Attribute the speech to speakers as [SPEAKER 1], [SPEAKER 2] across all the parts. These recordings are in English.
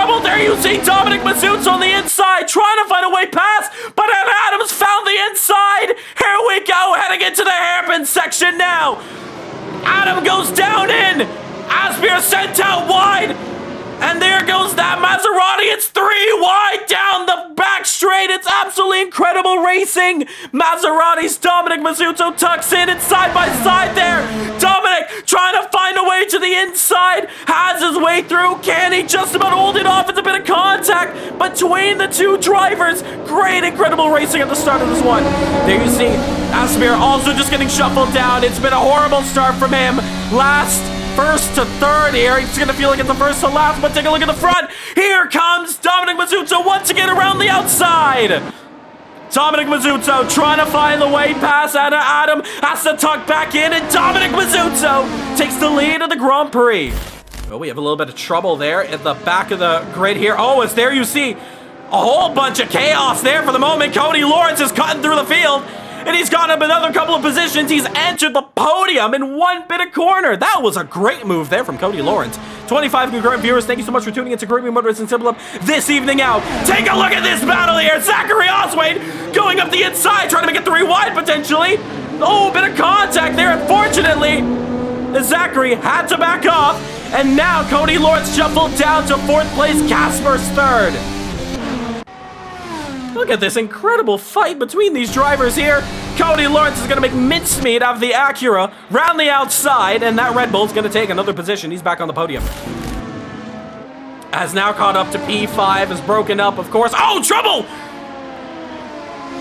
[SPEAKER 1] trouble there. You see Dominic Mazzucci on the inside, trying to find a way past, but Adams found the inside. Here we go, heading into the hairpin section now. Adam goes down in. Aspire sent out wide. And there goes that Maserati. It's 3 wide down the back straight. It's absolutely incredible racing. Maserati's Dominic Mazzucci tucks in and side by side there. Dominic trying to find a way to the inside. Has his way through. Can he just about hold it off? It's a bit of contact between the two drivers. Great, incredible racing at the start of this one. There you see Aspire also just getting shuffled down. It's been a horrible start from him. First to third here. He's going to feel like it's the first to last, but take a look at the front. Here comes Dominic Mazzucci once again around the outside. Dominic Mazzucci trying to find the way past Adam. Has to tuck back in, and Dominic Mazzucci takes the lead of the Grand Prix. Well, we have a little bit of trouble there at the back of the grid here. Oh, it's there you see a whole bunch of chaos there for the moment. Cody Lawrence is cutting through the field. And he's got up another couple of positions. He's entered the podium in one bit of corner. That was a great move there from Cody Lawrence. 25 concurrent viewers, thank you so much for tuning into Caribbean Motorists and Simple Up this evening out. Take a look at this battle here. Zachary Oswald going up the inside, trying to make it 3 wide potentially. Oh, bit of contact there. Unfortunately, Zachary had to back off. And now Cody Lawrence shuffled down to 4th place. Casper's 3rd. Look at this incredible fight between these drivers here. Cody Lawrence is going to make mincemeat out of the Acura round the outside, and that Red Bull's going to take another position. He's back on the podium. Has now caught up to P5, is broken up, of course. Oh, trouble!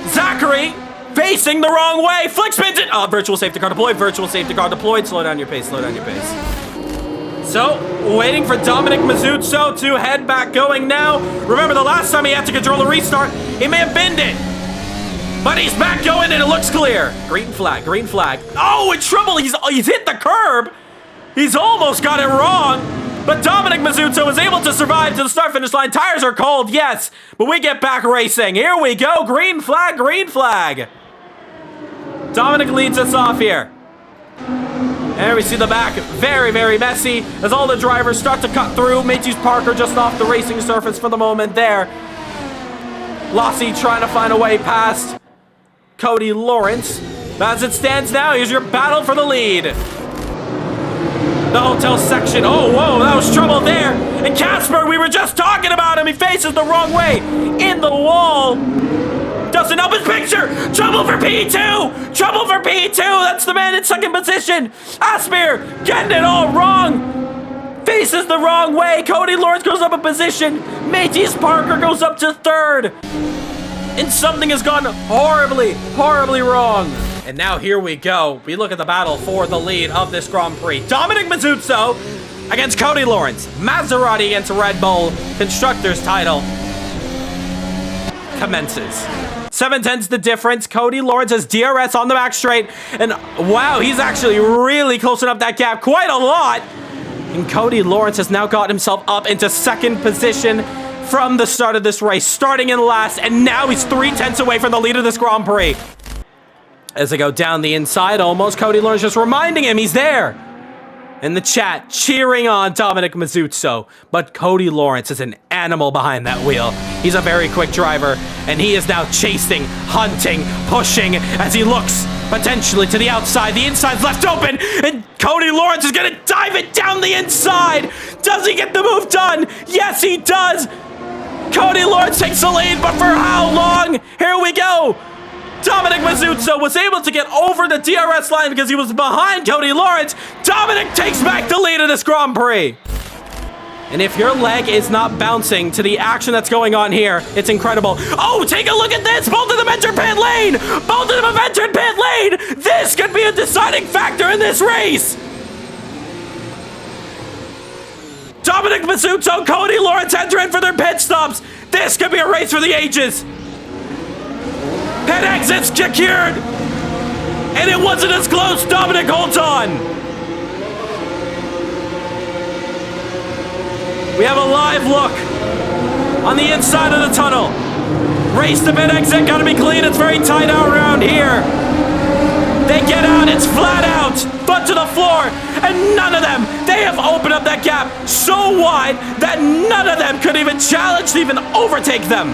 [SPEAKER 1] Zachary facing the wrong way. Flick spins it. Oh, virtual safety car deployed. Virtual safety car deployed. Slow down your pace. Slow down your pace. So, waiting for Dominic Mazzucci to head back going now. Remember, the last time he had to control a restart, he may have binned it. But he's back going and it looks clear. Green flag, green flag. Oh, in trouble. He's hit the curb. He's almost got it wrong. But Dominic Mazzucci was able to survive to the start-finish line. Tires are cold, yes. But we get back racing. Here we go. Green flag, green flag. Dominic leads us off here. And we see the back, very, very messy as all the drivers start to cut through. Matthews Parker just off the racing surface for the moment there. Lossie trying to find a way past Cody Lawrence. As it stands now, here's your battle for the lead. The hotel section. Oh, whoa, that was trouble there. And Casper, we were just talking about him. He faces the wrong way in the wall. Doesn't help his picture. Trouble for P2. Trouble for P2. That's the man in 2nd position. Aspire getting it all wrong. Faces the wrong way. Cody Lawrence goes up a position. Matthews Parker goes up to 3rd. And something has gone horribly, horribly wrong. And now here we go. We look at the battle for the lead of this Grand Prix. Dominic Mazzucci against Cody Lawrence. Maserati against Red Bull. Constructors title commences. 7/10's the difference. Cody Lawrence has DRS on the back straight. And wow, he's actually really closing up that gap quite a lot. And Cody Lawrence has now got himself up into 2nd position from the start of this race, starting in last. And now he's 3/10 away from the lead of this Grand Prix. As they go down the inside almost, Cody Lawrence just reminding him he's there. In the chat, cheering on Dominic Mazzucci. But Cody Lawrence is an animal behind that wheel. He's a very quick driver, and he is now chasing, hunting, pushing as he looks potentially to the outside. The inside's left open, and Cody Lawrence is going to dive it down the inside. Does he get the move done? Yes, he does. Cody Lawrence takes the lead, but for how long? Here we go. Dominic Mazzucci was able to get over the DRS line because he was behind Cody Lawrence. Dominic takes back the lead of this Grand Prix. And if your leg is not bouncing to the action that's going on here, it's incredible. Oh, take a look at this. Both of them entered pit lane. Both of them have entered pit lane. This could be a deciding factor in this race. Dominic Mazzucci, Cody Lawrence enter in for their pit stops. This could be a race for the ages. Pit exits secured. And it wasn't as close. Dominic holds on. We have a live look on the inside of the tunnel. Race to pit exit. Got to be clean. It's very tight out around here. They get out. It's flat out. Foot to the floor. And none of them, they have opened up that gap so wide that none of them could even challenge to even overtake them.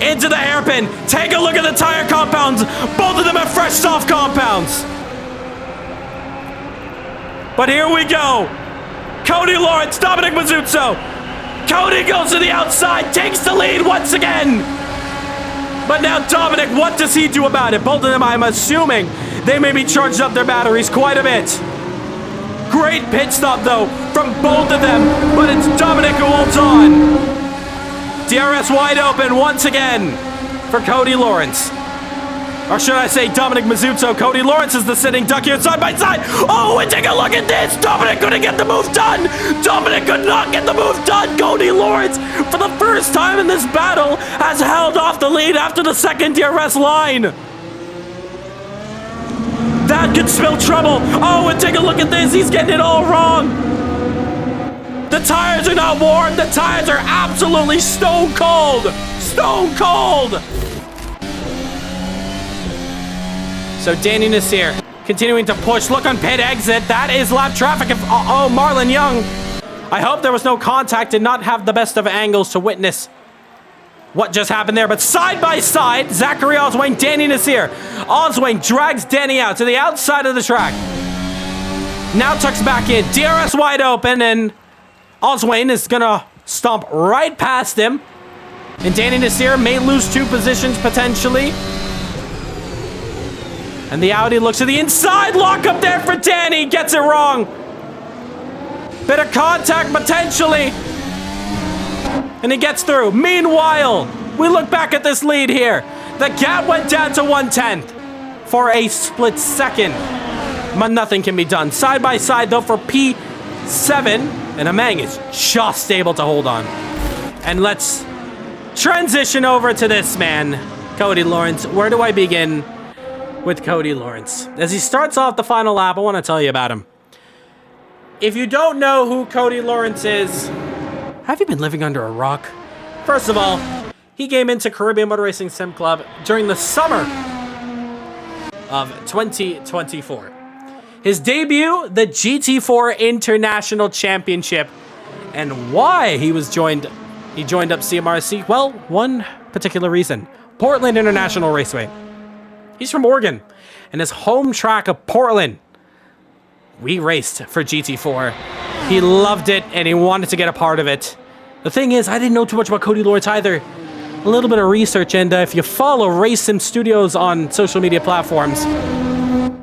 [SPEAKER 1] Into the hairpin. Take a look at the tire compounds. Both of them have fresh soft compounds. But here we go. Cody Lawrence, Dominic Mazzuzzo. Cody goes to the outside, takes the lead once again. But now Dominic, what does he do about it? Both of them, I'm assuming, they may be charged up their batteries quite a bit. Great pit stop, though, from both of them. But it's Dominic who holds on. DRS wide open once again for Cody Lawrence. Or should I say Dominic Mazzuzzo. Cody Lawrence is the sitting duck here side by side. Oh, and take a look at this. Dominic couldn't get the move done. Dominic could not get the move done. Cody Lawrence, for the first time in this battle, has held off the lead after the second DRS line. That could spell trouble. Oh, and take a look at this. He's getting it all wrong. The tires are not warm. The tires are absolutely stone cold. Stone cold. So Danny Nasir continuing to push. Look on pit exit. That is lap traffic. Oh, Marlon Young. I hope there was no contact. Did not have the best of angles to witness what just happened there. But side by side, Zachary Oswang, Danny Nasir. Oswang drags Danny out to the outside of the track. Now tucks back in. DRS wide open, and Oswang is going to stomp right past him. And Danny Nasir may lose 2 positions potentially. And the Audi looks to the inside. Lock up there for Danny. Gets it wrong. Bit of contact potentially. And he gets through. Meanwhile, we look back at this lead here. The gap went down to 1/10 for a split second. But nothing can be done. Side by side, though, for P7. And Amang is just able to hold on. And let's transition over to this man, Cody Lawrence. Where do I begin with Cody Lawrence? As he starts off the final lap, I want to tell you about him. If you don't know who Cody Lawrence is, have you been living under a rock? First of all, he came into Caribbean Motor Racing Sim Club during the summer of 2024. His debut, the GT4 International Championship. And why he joined up CMRSC? Well, one particular reason. Portland International Raceway. He's from Oregon, and his home track of Portland, we raced for GT4. He loved it, and he wanted to get a part of it. The thing is, I didn't know too much about Cody Lawrence either. A little bit of research, and if you follow Race Sim Studios on social media platforms,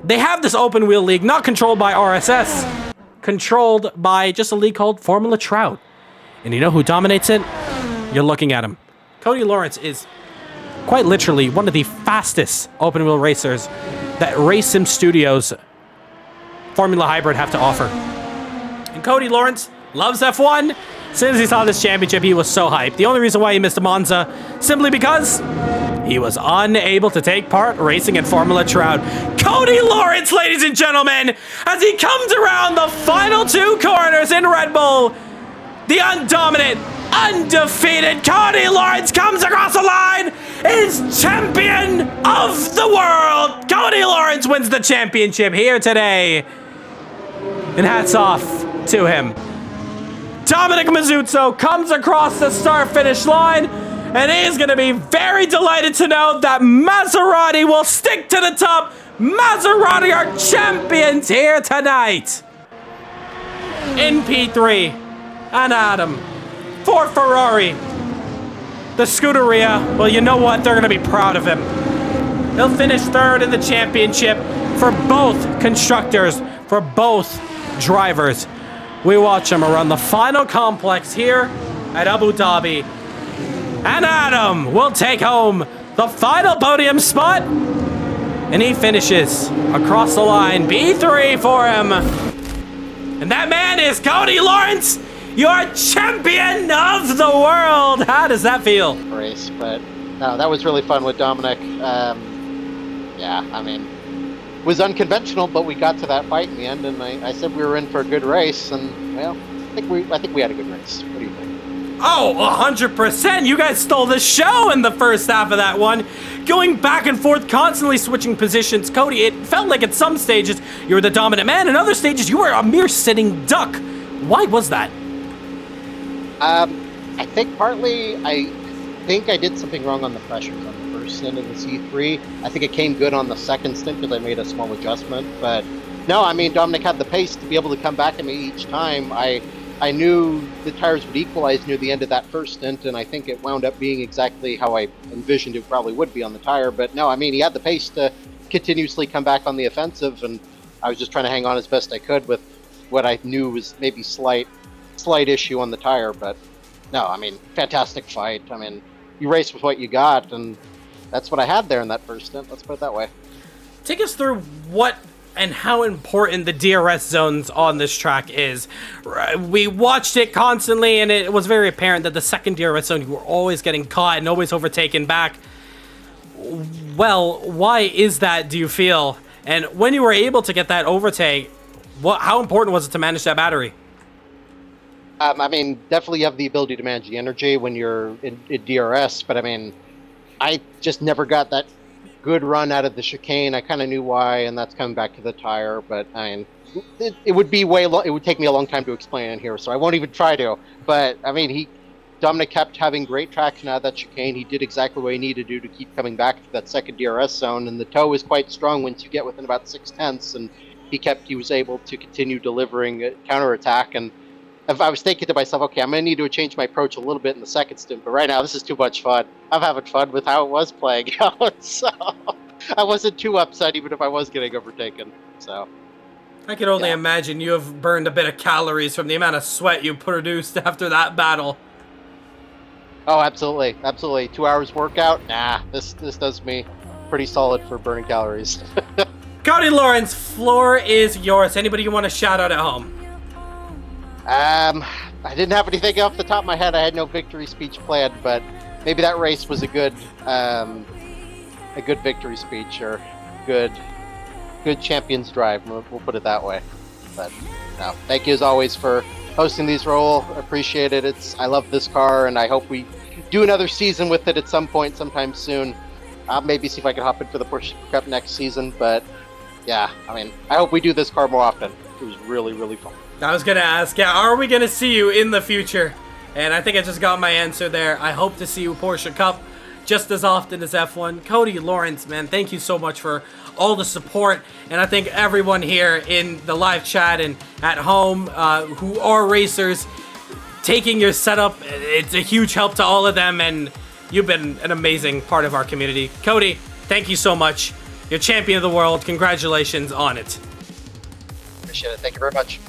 [SPEAKER 1] they have this open wheel league, not controlled by RSS, controlled by just a league called Formula Trout. And you know who dominates it? You're looking at him. Cody Lawrence is quite literally one of the fastest open wheel racers that Race Sim Studios Formula Hybrid have to offer. And Cody Lawrence loves F1. As soon as he saw this championship, he was so hyped. The only reason why he missed Monza, simply because he was unable to take part racing in Formula Trout. Cody Lawrence, ladies and gentlemen, as he comes around the final 2 corners in Red Bull, the undominant, undefeated Cody Lawrence comes across the line, is champion of the world. Cody Lawrence wins the championship here today. And hats off to him. Dominic Mazzuzzo comes across the start-finish line, and he's going to be very delighted to know that Maserati will stick to the top. Maserati are champions here tonight. In P3, and Adam for Ferrari. The Scuderia, well, you know what? They're going to be proud of him. He'll finish 3rd in the championship for both constructors, for both drivers. We watch him around the final complex here at Abu Dhabi. And Adam will take home the final podium spot. And he finishes across the line. B3 for him. And that man is Cody Lawrence, your champion of the world. How does that feel?
[SPEAKER 2] Race, but no, that was really fun with Dominic. Yeah, I mean, it was unconventional, but we got to that fight in the end, and I said we were in for a good race, and well, I think we had a good race. What do you think?
[SPEAKER 1] Oh, 100%. You guys stole the show in the first half of that one. going back and forth, constantly switching positions. Cody, it felt like at some stages you were the dominant man, and other stages you were a mere sitting duck. Why was that?
[SPEAKER 2] I think partly, I think I did something wrong on the pressures on the first stint of the C3. I think it came good on the second stint because I made a small adjustment. But no, I mean, Dominic had the pace to be able to come back at me each time. I knew the tires would equalize near the end of that first stint, and I think it wound up being exactly how I envisioned it probably would be on the tire. But no, I mean, he had the pace to continuously come back on the offensive, and I was just trying to hang on as best I could with what I knew was maybe slight issue on the tire. But no, I mean, fantastic fight. I mean, you race with what you got, and that's what I had there in that first stint. Let's put it that way.
[SPEAKER 1] Take us through what and how important the DRS zones on this track is. We watched it constantly, and it was very apparent that the second DRS zone, you were always getting caught and always overtaken back. Well, why is that, do you feel? And when you were able to get that overtake, how important was it to manage that battery?
[SPEAKER 2] I mean, definitely you have the ability to manage the energy when you're in DRS, but I mean, I just never got that good run out of the chicane. I kind of knew why, and that's coming back to the tire, but I mean, it would be it would take me a long time to explain it here, so I won't even try to. But I mean, Dominic kept having great traction out of that chicane. He did exactly what he needed to do to keep coming back to that second DRS zone, and the toe is quite strong once you get within about 0.6, and he was able to continue delivering a counterattack. And if I was thinking to myself, okay, I'm going to need to change my approach a little bit in the second stint, but right now this is too much fun. I'm having fun with how it was playing out, so I wasn't too upset even if I was getting overtaken. So
[SPEAKER 1] I can only imagine you have burned a bit of calories from the amount of sweat you produced after that battle.
[SPEAKER 2] Oh, absolutely. Absolutely. 2 hours workout? Nah, this does me pretty solid for burning calories.
[SPEAKER 1] Cody Lawrence, floor is yours. Anybody you want to shout out at home?
[SPEAKER 2] I didn't have anything off the top of my head. I had no victory speech planned, but maybe that race was a good victory speech or good champion's drive. We'll put it that way. But no, thank you as always for hosting these, Raul. Appreciate it. I love this car, and I hope we do another season with it at some point, sometime soon. I'll maybe see if I can hop in for the Porsche Cup next season. But yeah, I mean, I hope we do this car more often. It was really, really fun.
[SPEAKER 1] I was going to ask, are we going to see you in the future? And I think I just got my answer there. I hope to see you Porsche Cup just as often as F1. Cody Lawrence, man, thank you so much for all the support. And I think everyone here in the live chat and at home who are racers, taking your setup, it's a huge help to all of them. And you've been an amazing part of our community. Cody, thank you so much. You're champion of the world. Congratulations on it.
[SPEAKER 2] Appreciate it. Thank you very much.